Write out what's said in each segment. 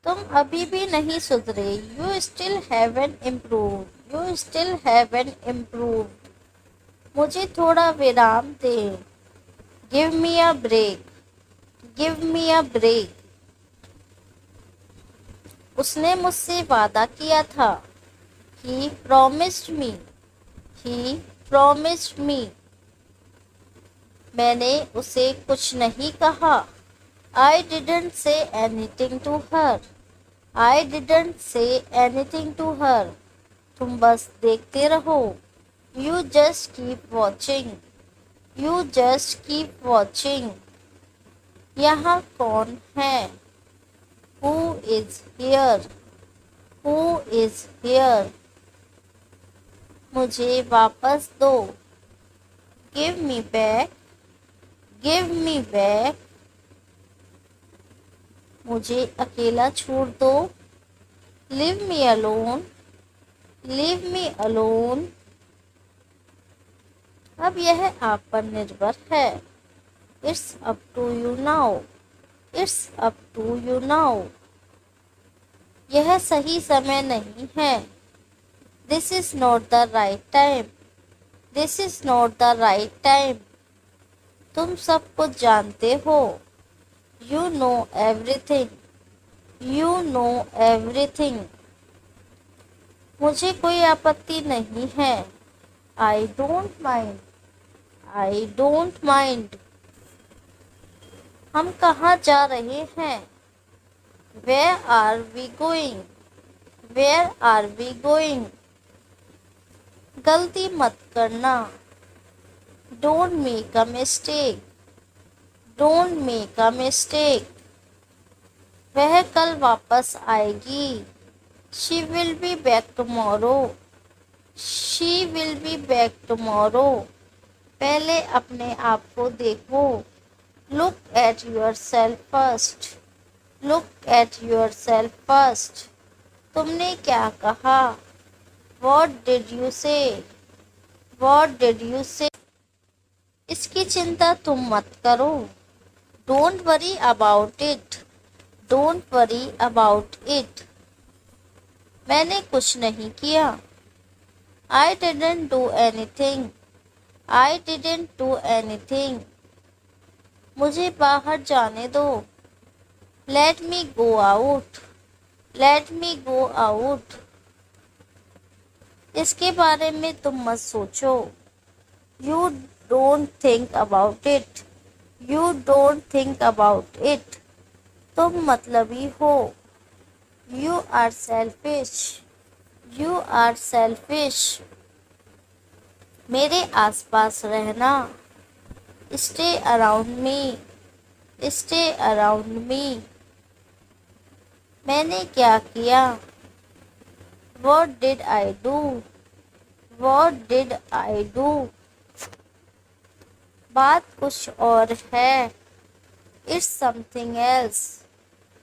तुम अभी भी नहीं सुधरे। You still haven't improve. You still haven't improve. मुझे थोड़ा विराम दे। Give me a break. Give me a break. उसने मुझसे वादा किया था। He promised me. He promised me. मैंने उसे कुछ नहीं कहा। I didn't say anything to her. I didn't say anything to her. तुम बस देखते रहो। You just keep watching. You just keep watching. यहाँ कौन है? Who is here? Who is here? मुझे वापस दो। Give me back. Give me back. मुझे अकेला छोड़ दो। Leave me alone. Leave me alone. अब यह आप पर निर्भर है। It's up to you now. It's up to you now. यह सही समय नहीं है। This is not the right time. This is not the right time. तुम सब कुछ जानते हो। You know everything. You know everything. मुझे कोई आपत्ति नहीं है। I don't mind. I don't mind. हम कहाँ जा रहे हैं? Where are we going? Where are we going? गलती मत करना। Don't make a mistake. Don't make a mistake. वह कल वापस आएगी। She will be back tomorrow. She will be back tomorrow. पहले अपने आप को देखो। Look at yourself first. Look at yourself first. तुमने क्या कहा? What did you say? What did you से? इसकी चिंता तुम मत करो। Don't worry about it. Don't worry about it. मैंने कुछ नहीं किया। I didn't do anything. I didn't do anything. मुझे बाहर जाने दो। Let me go out. Let me go out. इसके बारे में तुम मत सोचो। You don't think about it. You don't think about it. तुम मतलबी हो। You are selfish. You are selfish. मेरे आसपास रहना। Stay around me. Stay around मी। मैंने क्या किया? What did I do? What did I do? बात कुछ और है। It's something else.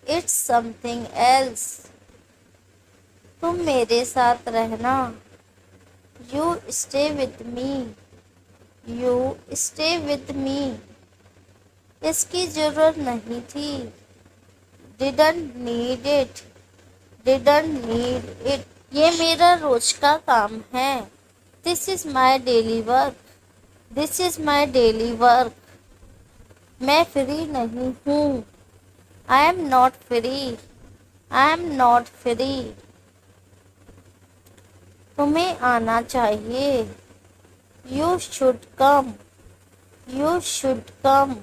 It's something else. तुम मेरे साथ रहना। You stay with me. You stay with me. इसकी जरूरत नहीं थी। Didn't need it. Didn't need it. ये मेरा रोज का काम है। This is my daily work. This is my daily work. मैं फ्री नहीं हूँ। I am not free. I am not free. तुम्हें आना चाहिए। You should come. You should come.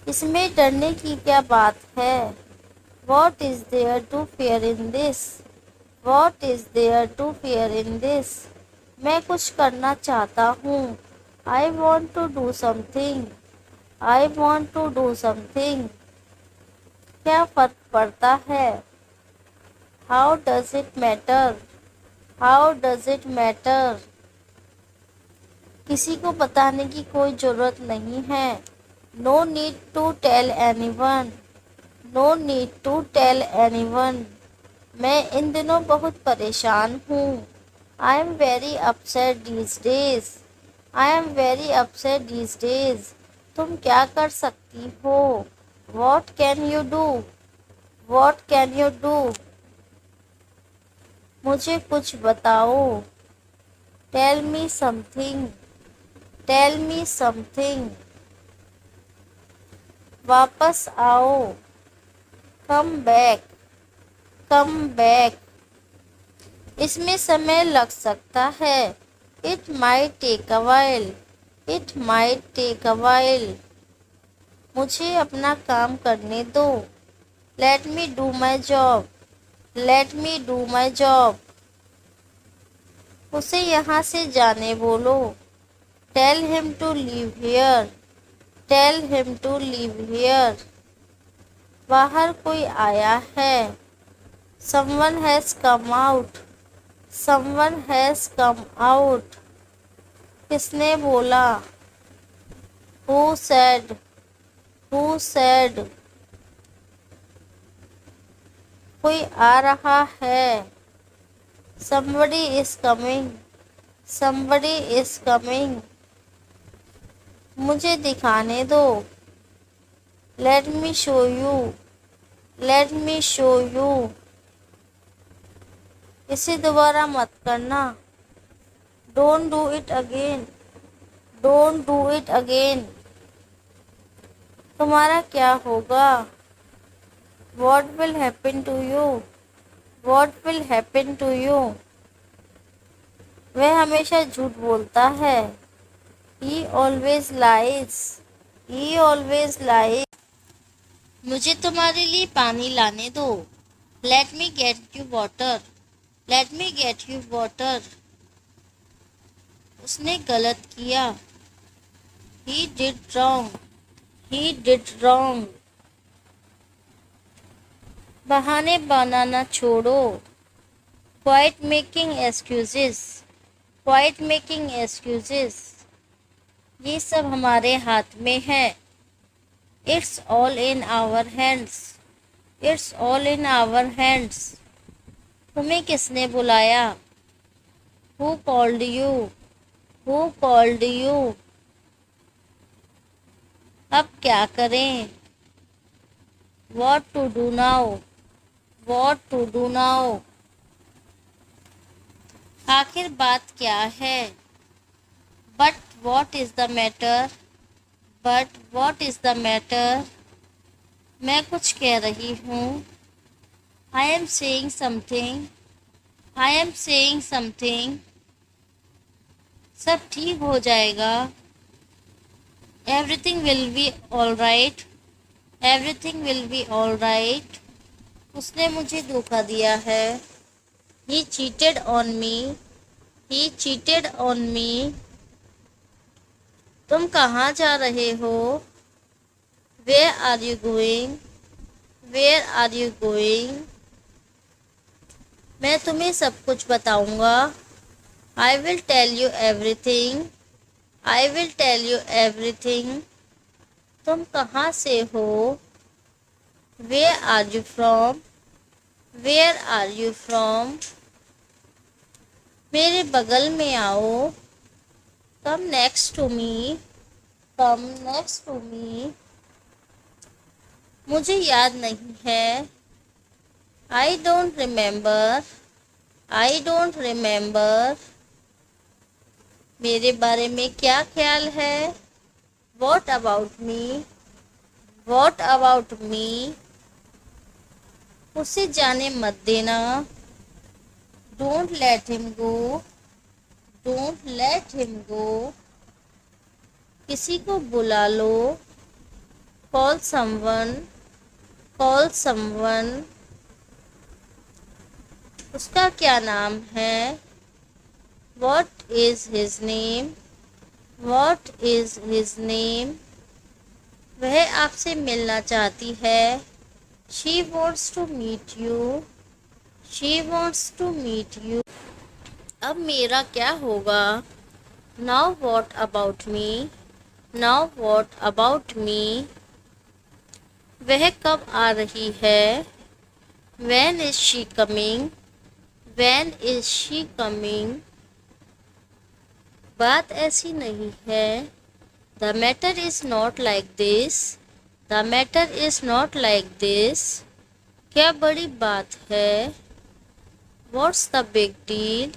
इसमें डरने की क्या बात है? What is there to fear in this? What is there to fear in this? मैं कुछ करना चाहता हूँ। I want to do something. I want to do something. क्या फर्क पड़ता है? How does it matter? How does it matter? किसी को बताने की कोई ज़रूरत नहीं है। No need to tell anyone. No need to tell anyone. मैं इन दिनों बहुत परेशान हूँ। I am very upset these days. I am very upset these days. तुम क्या कर सकती हो? What can you do? What can you do? मुझे कुछ बताओ। Tell me something. Tell me something. वापस आओ। Come back. Come back. इसमें समय लग सकता है। It might take a while. It might take a while. मुझे अपना काम करने दो। Let me do my job. Let me do my job. उसे यहाँ से जाने बोलो। Tell him to leave here. Tell him to leave here. बाहर कोई आया है। Someone has come out. Someone has come out. किसने बोला? Who said? Who said? कोई आ रहा है। Somebody is coming. Somebody is coming. मुझे दिखाने दो। Let me show you. Let me show you. इसे दोबारा मत करना। Don't do it again. Don't do it again. तुम्हारा क्या होगा? What will happen to you? What will happen to you? वह हमेशा झूठ बोलता है। He always lies. He always lies. मुझे तुम्हारे लिए पानी लाने दो। Let me get you water. Let me get you water. उसने गलत किया। He did wrong. He did wrong. बहाने बनाना छोड़ो। Quit making excuses. Quit making excuses. ये सब हमारे हाथ में है। It's all in our hands. It's all in our hands. तुम्हें किसने बुलाया? Who called you? Who called you? अब क्या करें? What to do now? What to do now? आखिर बात क्या है? But what is the matter? But what is the matter? मैं कुछ कह रही हूँ। I am saying something. I am saying something. सब ठीक हो जाएगा। Everything will be all right. Everything will be all right. उसने मुझे धोखा दिया है। He cheated on me. He cheated on me. तुम कहाँ जा रहे हो? Where are you going? Where are you going? मैं तुम्हें सब कुछ बताऊंगा। I will tell you everything. I will tell you everything. तुम कहाँ से हो? Where are you from? Where are you from? मेरे बगल में आओ। Come next to me. Come next to me. मुझे याद नहीं है। I don't remember. I don't remember. मेरे बारे में क्या ख्याल है? What about me? What about me? उसे जाने मत देना। Don't let him go. Don't let him go. किसी को बुला लो। Call someone. Call someone. उसका क्या नाम है? What is his name? What is his name? वह आपसे मिलना चाहती है। She wants to meet you. She wants to meet you. अब मेरा क्या होगा? Now what about me? Now what about me? वह कब आ रही है? When is she coming? When is she coming? बात ऐसी नहीं है। The matter is not like this. The matter is not like this. क्या बड़ी बात है? What's the big deal?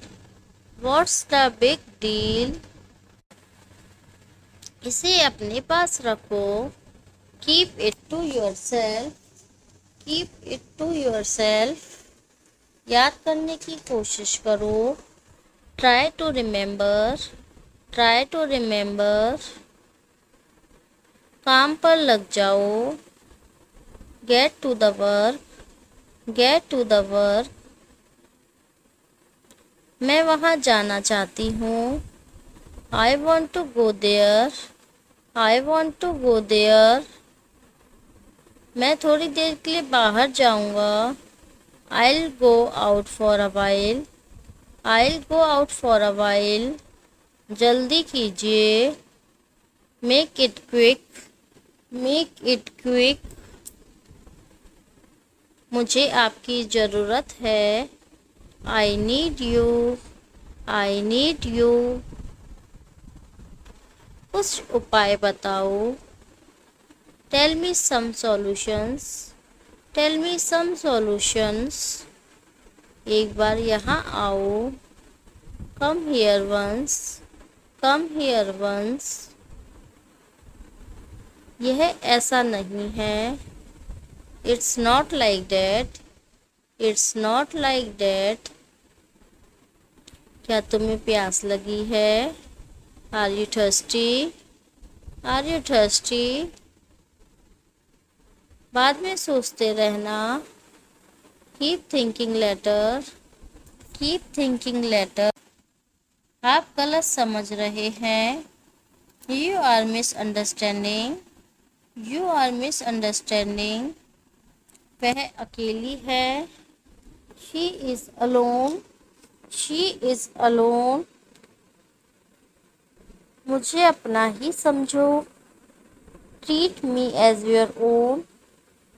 What's the big deal? इसे अपने पास रखो। Keep it to yourself. Keep it to yourself. याद करने की कोशिश करो। Try to remember. Try to remember. काम पर लग जाओ। Get to the work. Get to the work. मैं वहाँ जाना चाहती हूँ। I want to go there. I want to go there. मैं थोड़ी देर के लिए बाहर जाऊँगा। I'll go out for a while. I'll go out for a while. जल्दी कीजिए। Make it quick. Make it quick. मुझे आपकी ज़रूरत है। I need you. I need you. कुछ उपाय बताओ। Tell me some solutions. Tell me some solutions. एक बार यहाँ आओ। Come here once. Come here once. यह ऐसा नहीं है। It's not like that. It's not like that. क्या तुम्हें प्यास लगी है? Are you thirsty? Are you thirsty? बाद में सोचते रहना। Keep thinking later. Keep thinking later. आप गलत समझ रहे हैं। You are misunderstanding. You are misunderstanding. वह अकेली है। She is alone. She is alone. मुझे अपना ही समझो। Treat me as your own.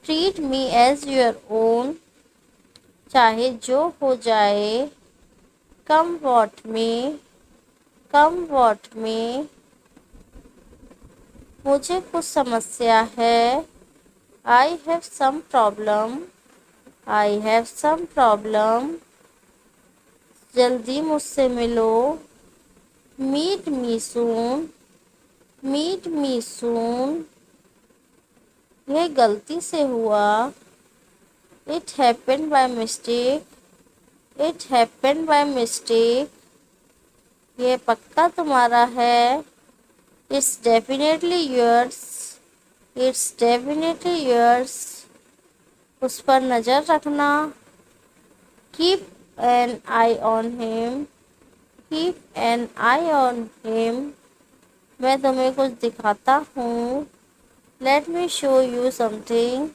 Treat me as your own. चाहे जो हो जाए। Come what may. Come what may. मुझे कुछ समस्या है। I have some problem. I have some problem. जल्दी मुझसे मिलो। Meet me soon. Meet me soon. यह गलती से हुआ। It happened by mistake. It happened by mistake. यह पक्का तुम्हारा है। It's definitely yours. It's definitely yours. उस पर नज़र रखना। Keep an eye on him. Keep an eye on him. मैं तुम्हें कुछ दिखाता हूँ। Let me show you something.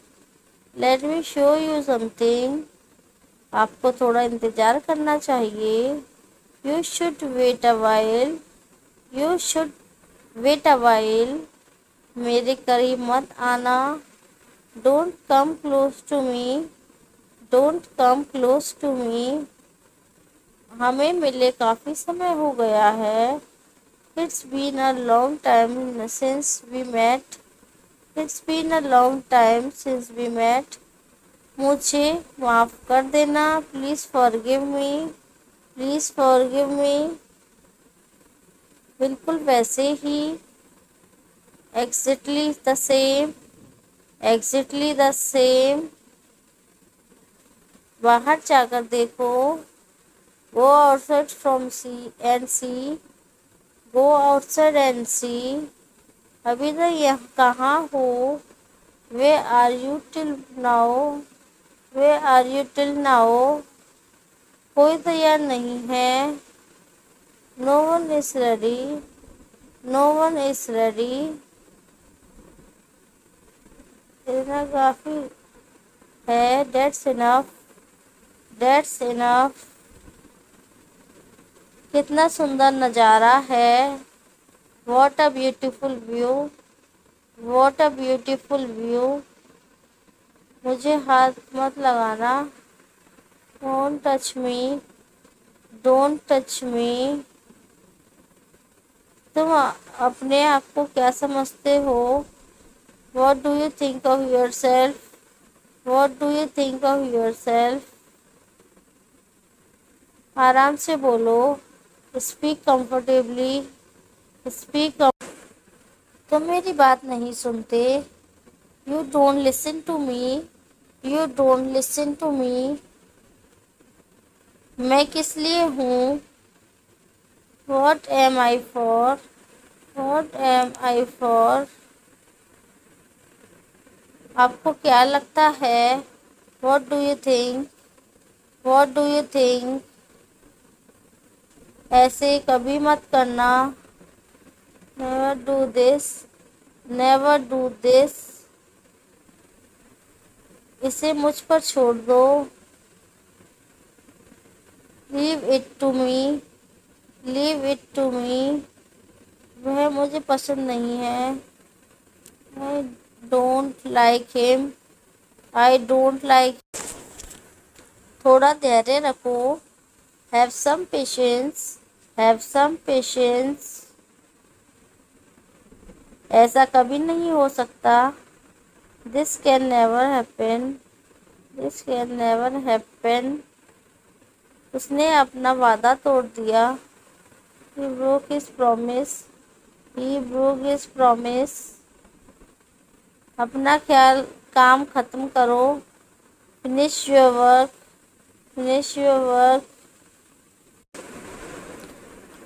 Let me show you something. आपको थोड़ा इंतज़ार करना चाहिए। You should wait a while. You should wait a while. मेरे करीब मत आना। Don't come close to me. Don't come close to me. हमें मिले काफ़ी समय हो गया है। It's been a long time since we met. It's been a long time since we met. मुझे माफ़ कर देना। Please forgive me. Please forgive me. बिल्कुल वैसे ही। Exactly the same. Exactly the same. बाहर जाकर देखो। Go outside from see and see. Go outside and see. अभी तक यहाँ कहाँ हो? Where are you till now? Where are you till now? कोई तैयार नहीं है। No one is ready. No one is ready. इतना काफ़ी है। That's enough. That's enough. कितना सुंदर नज़ारा है। What a beautiful view. What a beautiful view. मुझे हाथ मत लगाना। Don't touch me. Don't touch me. तुम अपने आप को क्या समझते हो? What do you think of yourself? What do you think of yourself? आराम से बोलो. Speak comfortably. Speak. तुम मेरी बात नहीं सुनते. You don't listen to me. You don't listen to me. मैं किस लिए हूँ? What am I for? What am I for? आपको क्या लगता है? What do you think? What do you think? ऐसे कभी मत करना. Never do this. Never do this. इसे मुझ पर छोड़ दो. Leave it to me. Leave it to me. वह मुझे पसंद नहीं है. I don't like him. I don't like. थोड़ा धैर्य रखो. Have some patience. Have some patience. ऐसा कभी नहीं हो सकता. This can never happen. This can never happen. उसने अपना वादा तोड़ दिया. He broke his promise. He broke his promise. अपना काम खत्म करो. Finish your work. Finish your work.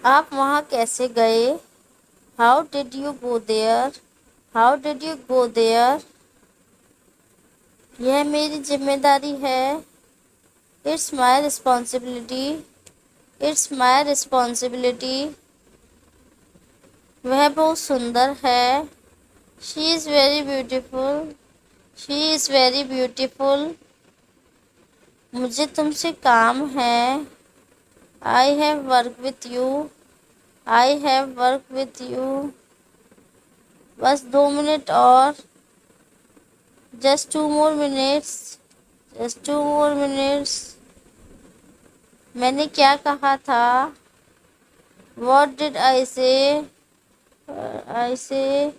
आप वहाँ कैसे गए? How did you go there? How did you go there? यह मेरी जिम्मेदारी है. It's my responsibility. It's my responsibility. वह बहुत सुंदर है. She is very beautiful. She is very beautiful. मुझे तुमसे काम है. I have work with you. I have work with you. बस 2 मिनट और. Just 2 more minutes. Just 2 more minutes. मैंने क्या कहा था? What did I say? I say.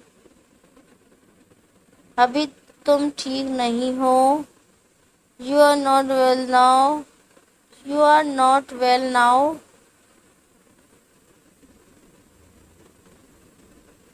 अभी तुम ठीक नहीं हो. You are not well now. You are not well now.